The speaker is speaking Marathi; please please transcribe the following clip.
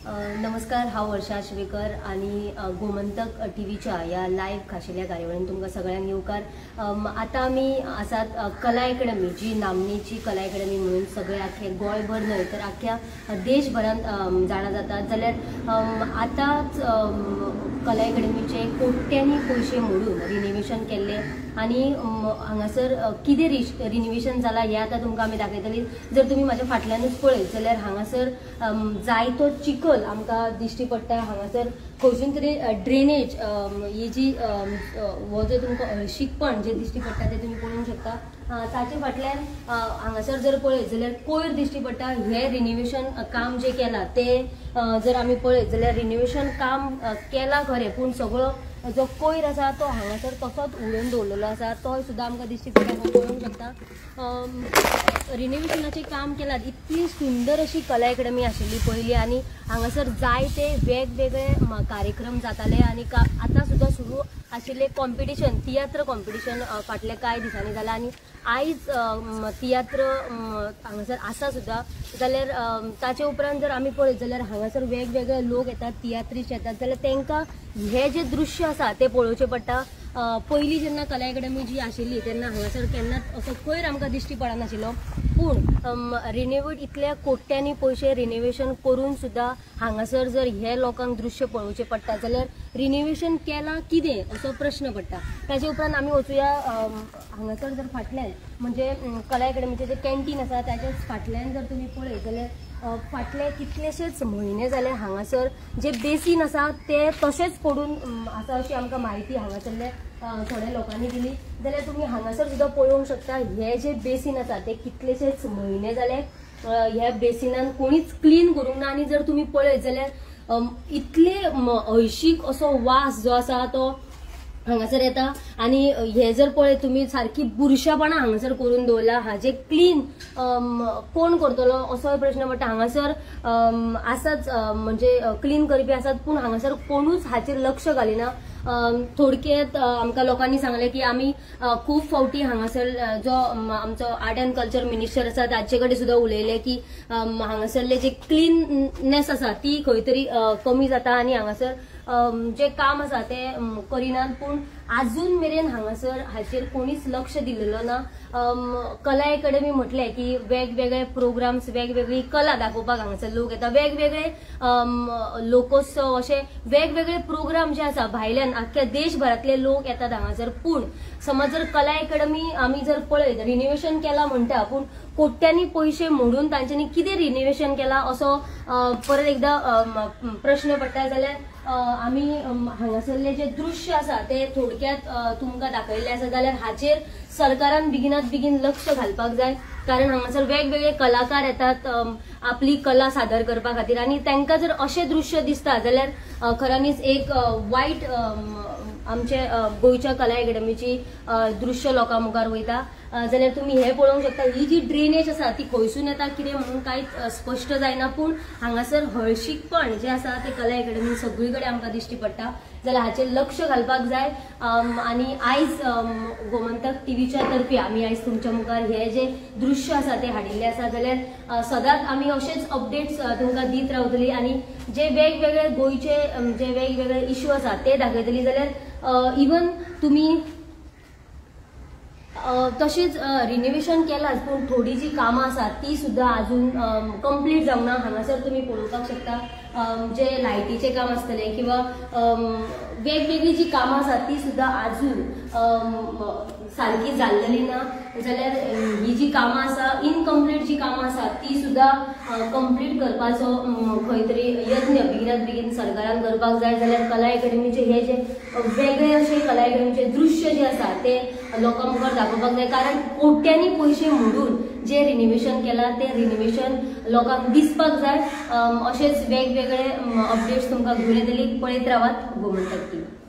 नमस्कार, हांव वर्षा आश्वेकर आणि गोमंतक टीव्हीच्या या लाईव्ह खाशेल्या कार्यावळीन तुमकां सगळ्यांक येवकार। आता आमी आसात कला अकॅडमी, जी नामनेची कला अकॅडमी म्हणून सगळे आख्खे गोंयभर न्हय तर आख्ख्या देशभरांत जाणा जातात। जाल्यार आतांच कला अकॅडमीचे कोट्यांनी पयशे मोडून रिनोवेशन केल्ले आणि हांगासर कितें रिनोवेशन जाला हें आतां तुमकां आमी दाखयतली। जर तुमी म्हाज्या फाटल्यानूच पळयत जाल्यार हांगासर जायतो चिखल आमकां दिश्टी पडटा। हांगासर खंयसून तरी ड्रेनेज ही जी हो जो तुमकां हळशीकपण जे दिश्टी पडटा ते तुमी पळोवंक शकता। ताचे फाटल्यान हांगासर जर पळयत जाल्यार कोयर दिश्टी पडटा। हे रिनोवेशन काम जे केलां ते जर आमी पळयत जाल्यार रिनोवेशन काम केलां खरें, पूण सगळो जो कोयर आसा तो हांगासर तसोच उडोवन दवरलेलो आसा, तो सुद्दां आमकां दिश्टी पडटा, पळोवंक शकता। रिनोवेशनाचें काम केलां। इतली सुंदर अशी कला अकॅडमी आशिल्ली पयलीं आणि हांगासर जायते वेगवेगळे कार्यक्रम जाताले आणि आतां सुद्दां सुरू आशिल्ले कॉम्पिटिशन, तियात्र कॉम्पिटिशन फाटले कांय दिसांनी जालां आणि आयज तियात्र हांगासर आसा सुद्दां। जाल्यार ताचे उपरांत जर आमी पळयत जाल्यार हांगासर वेगवेगळे लोक येतात, तियात्रीस्ट येतात, जाल्यार तांकां हे जे दृश्य आसा ते पळोवचें पडटा। पयलीं जेन्ना कला अकॅडमी जी आशिल्ली तेन्ना हांगासर केन्नाच असो कोयर आमकां दिश्टी पडनाशिल्लो, पूण रिनोवेट इतल्या कोट्यांनी पयशे रिनोवेशन करून सुद्दां हांगासर जर हे लोकांक दृश्य पळोवचें पडटा जाल्यार रिनोवेशन केलां कितें असो प्रश्न पडटा। ताचे उपरांत आमी वचुया हांगासर जर फाटल्यान म्हणजे कला अकॅडमीचें जे कॅन्टीन आसा ताच्या फाटल्यान जर तुमी पळयत जाल्यार फाटले कितलेशेच म्हयने जाले हांगासर जे बेसीन आसा ते तशेंच पडून आसा अशी आमकां म्हायती हांगासरले थोड्या लोकांनी दिली। जाल्यार तुमी हांगासर सुद्दां पळोवंक शकता हे जे बेसीन आसा ते कितलेशेच म्हयने जाले ह्या बेसिनान कोणीच क्लीन करूंक ना। आनी जर तुमी पळयत जाल्यार इतले हळशीक असो वास जो आसा तो हांगासर येता आणि हे जर पळयत तुमी सारकी बुरशापणां हांगासर करून दवरला। हाजे क्लीन कोण करतलो असोय प्रश्न पडटा। हांगासर आसाच म्हणजे क्लीन करपी आसात, पूण हांगासर कोणूच हाचेर लक्ष घालिना। थोडक्यात आमकां लोकांनी सांगले की आमी खूब फावटी हांगासर जो आमचो आर्ट एंड कल्चर मिनिस्टर आसा ताचे कडेन सुद्दां उलयले की हांगासरले जे क्लीननेस आसा ती खंय तरी कमी जाता आणि हांगासर जे काम आसा ते करिनात, पूण आजून मेरेन हांगासर हाचेर कोणीच लक्ष दिलेलो ना। कला अकॅडमी म्हटले की वेगवेगळे प्रोग्राम्स, वेगवेगळी कला दाखोवपाक हांगासर लोक येता, वेगवेगळे लोकोत्सव असे वेगवेगळे प्रोग्राम जे आसा भायल्यान आख्ख्या देशभरातले लोक येतात हांगासर। पूण समज जर कला अकॅडमी आमी जर पळयत रिनोवेशन केला म्हणटा, पूण कोट्यांनी पयशे मोडून तांच्यांनी कितें रिनोवेशन केला असो परत एकदा प्रश्न पडटा। जाल्यार आमी हांगासरले जे दृश्य आसा ते थोडक्यात तुमकां दाखयल्ले आसा। जाल्यार हाचेर सरकारान बेगिनात बेगीन लक्ष घालपाक जाय, कारण हांगासर वेगवेगळे कलाकार येतात आपली कला सादर करपा खातीर आणि तांकां जर अशें दृश्य दिसता जाल्यार खऱ्यांनीच एक वायट आमचे गोंयच्या कला अकॅडमीची दृश्य लोकां मुखार वयता। जाल्यार तुमी हे पळोवंक शकता ही जी ड्रेनेज आसा ती खंयसून येता कितें म्हणून कांयच स्पश्ट जायना, पूण हांगासर हळशीकपण जे आसा ते कला अकॅडमी सगळी कडेन आमकां दिश्टी पडटा। जाल्यार हाचेर लक्ष घालपाक जाय आणि आयज गोमंतक टीव्हीच्या तर्फे आमी आयज तुमच्या मुखार हे जे दृश्य आसा ते हाडिल्ले आसा। जाल्यार सदांच आमी अशेच अपडेट्स तुमकां दीत रावतली आणि जे वेगवेगळे गोंयचे जे वेगवेगळे इश्यू आसा ते दाखयतली। जाल्यार इवन तुमी तशेंच रिनोवेशन केलाच, पूण थोडी जी कामां आसात ती सुद्दां आजून कंप्लीट जावना। हांगासर तुमी पळोवपाक शकता जे लायटीचे काम आसतले किंवा वेगवेगळी जी कामां आसात ती सुद्दां आजून सारकी जाल्लेली ना। जाल्यार ही जी कामां आसा इनकम्प्लीट जी कामां आसात ती सुद्दां कंप्लीट करपाचो खंय तरी यत्न बेगिनात बेगीन सरकारान करपाक जाय। जाल्यार कला अकॅडमीचे हे जे वेगळे अशे कला अकॅडमीचे दृश्य जे आसा ते लोकां मुखार दाखोवपाक जाय, कारण कोट्यांनी पयशे मोडून जे रिनोवेशन केला ते रिनोवेशन लोकांक दिसपाक जाय। अशेच वेगवेगळे अपडेट्स तुमकां घेवन येतली। पळयत रावात गोमंतक टीव्ही।